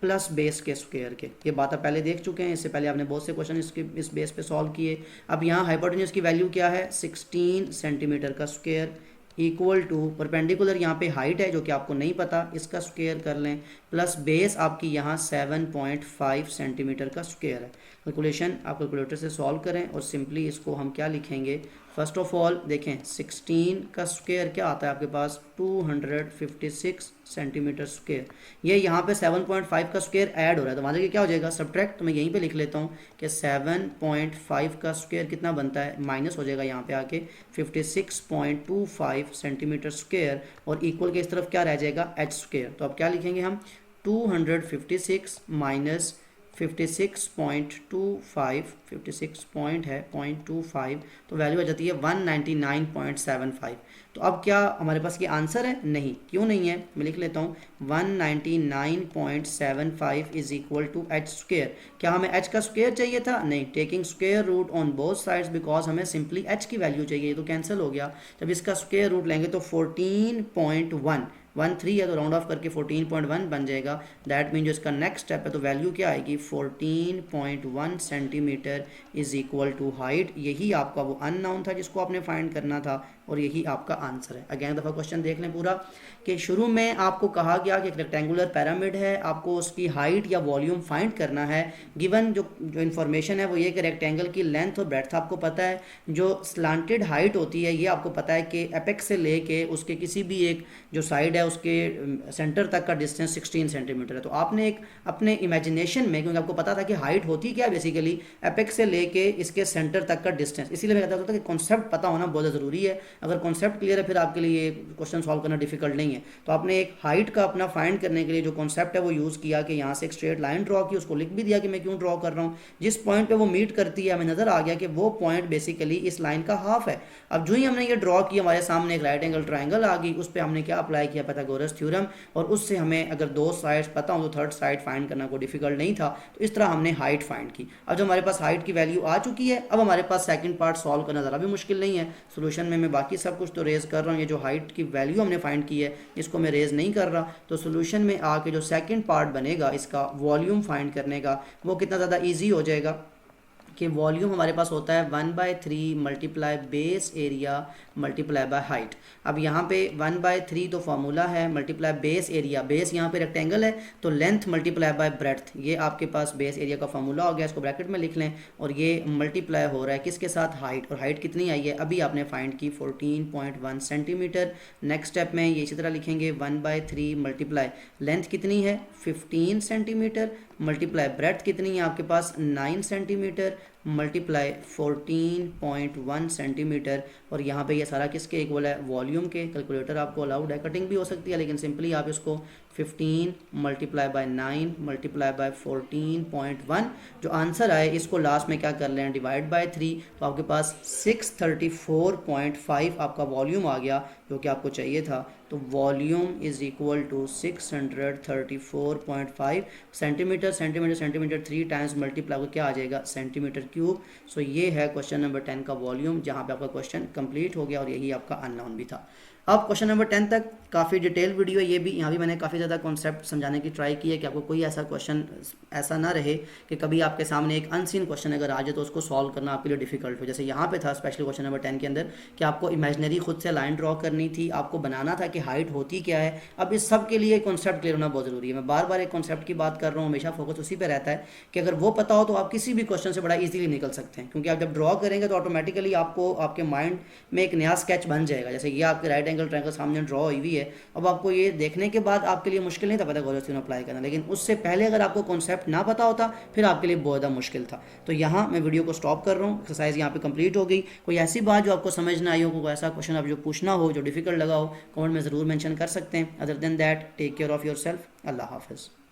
प्लस बेस के स्क्वायर के। ये बात आप पहले देख चुके हैं, इससे पहले आपने बहुत से क्वेश्चन इसके इस बेस पे सॉल्व किए। अब यहाँ हाइपोटेन्यूज की वैल्यू क्या है, 16 सेंटीमीटर का स्क्वायर इक्वल टू परपेंडिकुलर यहाँ पे हाइट है जो कि आपको नहीं पता, इसका स्क्वायर कर लें, प्लस बेस आपकी यहाँ 7.5 सेंटीमीटर का स्क्वायर है। कैलकुलेशन आप कैलकुलेटर से सॉल्व करें और सिंपली इसको हम क्या लिखेंगे, फर्स्ट ऑफ ऑल देखें 16 का स्क्वायर क्या आता है आपके पास, 256 सेंटीमीटर स्क्वायर। ये यहाँ पे 7.5 का स्क्वायर ऐड हो रहा है, तो वहाँ जाके क्या हो जाएगा, सब्ट्रैक्ट। तो मैं यहीं पे लिख लेता हूँ कि 7.5 का स्क्वायर कितना बनता है, माइनस हो जाएगा यहाँ पे आके 56.25 सेंटीमीटर स्क्वायर, और इक्वल के इस तरफ क्या रह जाएगा, एच स्क्वायर। तो अब क्या लिखेंगे हम, 256 माइनस 56.25, 56 पॉइंट है 0.25, तो वैल्यू आ जाती है 199.75। तो अब क्या हमारे पास ये आंसर है, नहीं, क्यों नहीं है, मैं लिख लेता हूँ 199.75 is equal to H square. क्या हमें एच का स्क्वायर चाहिए था, नहीं, taking square root on both sides, because हमें सिंपली एच की वैल्यू चाहिए, तो कैंसिल हो गया। जब इसका स्क्वायर रूट लेंगे तो 14.1, 13 है तो राउंड ऑफ करके 14.1 बन जाएगा। दैट मीन जो इसका नेक्स्ट स्टेप है तो वैल्यू क्या आएगी, 14.1 centimetre is equal to height. यही आपका वो अननोन था जिसको आपने फाइंड करना था, और यही आपका आंसर है। अगेन दफ़ा क्वेश्चन देख लें पूरा, कि शुरू में आपको कहा गया कि एक रेक्टेंगुलर पिरामिड है, आपको उसकी हाइट या वॉल्यूम फाइंड करना है। गिवन जो इन्फॉर्मेशन है वो ये कि रेक्टेंगल की लेंथ और ब्रेड्थ आपको पता है, जो स्लांटेड हाइट होती है ये आपको पता है कि एपेक्स से लेके उसके किसी भी एक जो साइड है उसके सेंटर तक का डिस्टेंस 16 सेंटीमीटर है। तो आपने एक अपने इमेजिनेशन में, क्योंकि आपको पता था कि हाइट होती क्या है बेसिकली, एपेक्स से लेके इसके सेंटर तक का डिस्टेंस, इसीलिए मैं कहता था कि कॉन्सेप्ट पता होना बहुत ज़रूरी है। अगर कॉन्सेप्ट क्लियर है फिर आपके लिए क्वेश्चन सॉल्व करना डिफिकल्ट नहीं है। तो आपने एक हाइट का अपना फाइंड करने के लिए जो कॉन्सेप्ट है वो यूज़ किया कि यहाँ से एक स्ट्रेट लाइन ड्रॉ की, उसको लिख भी दिया कि मैं क्यों ड्रॉ कर रहा हूँ। जिस पॉइंट पे वो मीट करती है हमें नज़र आ गया कि वो पॉइंट बेसिकली इस लाइन का हाफ है। अब जो ही हमने ये ड्रॉ किया हमारे सामने एक राइट एंगल ट्राइंगल आ गई, उस पर हमने क्या अप्लाई किया, पाइथागोरस थ्योरम, और उससे हमें अगर दो साइड्स पता हो तो थर्ड साइड फाइंड करना कोई डिफिकल्ट नहीं था। तो इस तरह हमने हाइट फाइंड की। अब जब हमारे पास हाइट की वैल्यू आ चुकी है, अब हमारे पास सेकंड पार्ट सॉल्व करना ज़रा भी मुश्किल नहीं है। सोल्यूशन में मैं बाकी सब कुछ तो रेज कर रहा हूँ, ये जो हाइट की वैल्यू हमने फाइंड की है इसको मैं रेज नहीं कर रहा। तो सोल्यूशन में आके जो सेकंड पार्ट बनेगा इसका वॉल्यूम फाइंड करने का, वो कितना ज़्यादा ईजी हो जाएगा कि वॉल्यूम हमारे पास होता है 1/3 multiply base area multiply by height. अब यहाँ पे 1/3 तो फार्मूला है, मल्टीप्लाई बेस एरिया, बेस यहाँ पे रेक्टेंगल है तो लेंथ मल्टीप्लाई बाय ब्रेड्थ, ये आपके पास बेस एरिया का फार्मूला हो गया, इसको ब्रैकेट में लिख लें। और ये मल्टीप्लाई हो रहा है किसके साथ, हाइट, और हाइट कितनी आई है अभी आपने फाइंड की 14.1 सेंटीमीटर। नेक्स्ट स्टेप में ये इसी तरह लिखेंगे 1/3 मल्टीप्लाई लेंथ कितनी है 15 सेंटीमीटर, मल्टीप्लाई ब्रेड्थ कितनी है आपके पास 9 सेंटीमीटर, मल्टीप्लाई 14.1 सेंटीमीटर, और यहाँ पे ये सारा किसके इक्वल है, वॉल्यूम के। कैलकुलेटर आपको अलाउड है, कटिंग भी हो सकती है, लेकिन सिंपली आप इसको 15 मल्टीप्लाई बाय 9 मल्टीप्लाई बाय 14.1, जो आंसर आए इसको लास्ट में क्या कर लें, डिवाइड बाय 3, तो आपके पास 634.5 आपका वॉल्यूम आ गया जो कि आपको चाहिए था। तो volume is equal to 634.5 centimetre, centimetre centimetre 3 times multiply को क्या आ जाएगा, सेंटीमीटर क्यूब। सो ये है क्वेश्चन नंबर 10 का वॉल्यूम, जहाँ पे आपका क्वेश्चन कंप्लीट हो गया और यही आपका अननोन भी था। अब क्वेश्चन नंबर 10 तक काफ़ी डिटेल वीडियो है, ये भी यहाँ भी मैंने काफ़ी ज़्यादा कॉन्सेप्ट समझाने की ट्राई की है कि आपको कोई ऐसा क्वेश्चन ऐसा ना रहे कि कभी आपके सामने एक अनसीन क्वेश्चन अगर आ जाए तो उसको सॉल्व करना आपके लिए डिफिकल्ट हो। जैसे यहाँ पे था स्पेशली क्वेश्चन नंबर 10 के अंदर कि आपको इमेजनरी खुद से लाइन ड्रॉ करनी थी, आपको बनाना था कि हाइट होती क्या है। अब इस सब के लिए कॉन्सेप्ट क्लियर होना बहुत ज़रूरी है। मैं बार बार एक कॉन्सेप्ट की बात कर रहा हूँ, हमेशा फोकस उसी पर रहता है कि अगर वो पता हो तो आप किसी भी क्वेश्चन से बड़ा ईजिली निकल सकते हैं, क्योंकि आप जब ड्रॉ करेंगे तो ऑटोमेटिकली आपको आपके माइंड में एक नया स्केच बन जाएगा। जैसे ये आपके राइट एंगल ट्रायंगल सामने ड्रॉ हुई हुई है, अब आपको ये देखने के बाद आपके लिए मुश्किल नहीं था पाइथागोरस थ्योरम अप्लाई करना, लेकिन उससे पहले अगर आपको कॉन्सेप्ट ना पता होता फिर आपके लिए बहुत ज़्यादा मुश्किल था। तो यहाँ मैं वीडियो को स्टॉप कर रहा हूँ, एक्सरसाइज यहाँ पे कंप्लीट हो गई। कोई ऐसी बात जो आपको समझ ना आई हो, कोई ऐसा क्वेश्चन आप जो पूछना हो जो डिफिकल्ट लगा हो, कमेंट में ज़रूर मेंशन कर सकते हैं। Other than that take care of yourself. अल्लाह हाफिज़।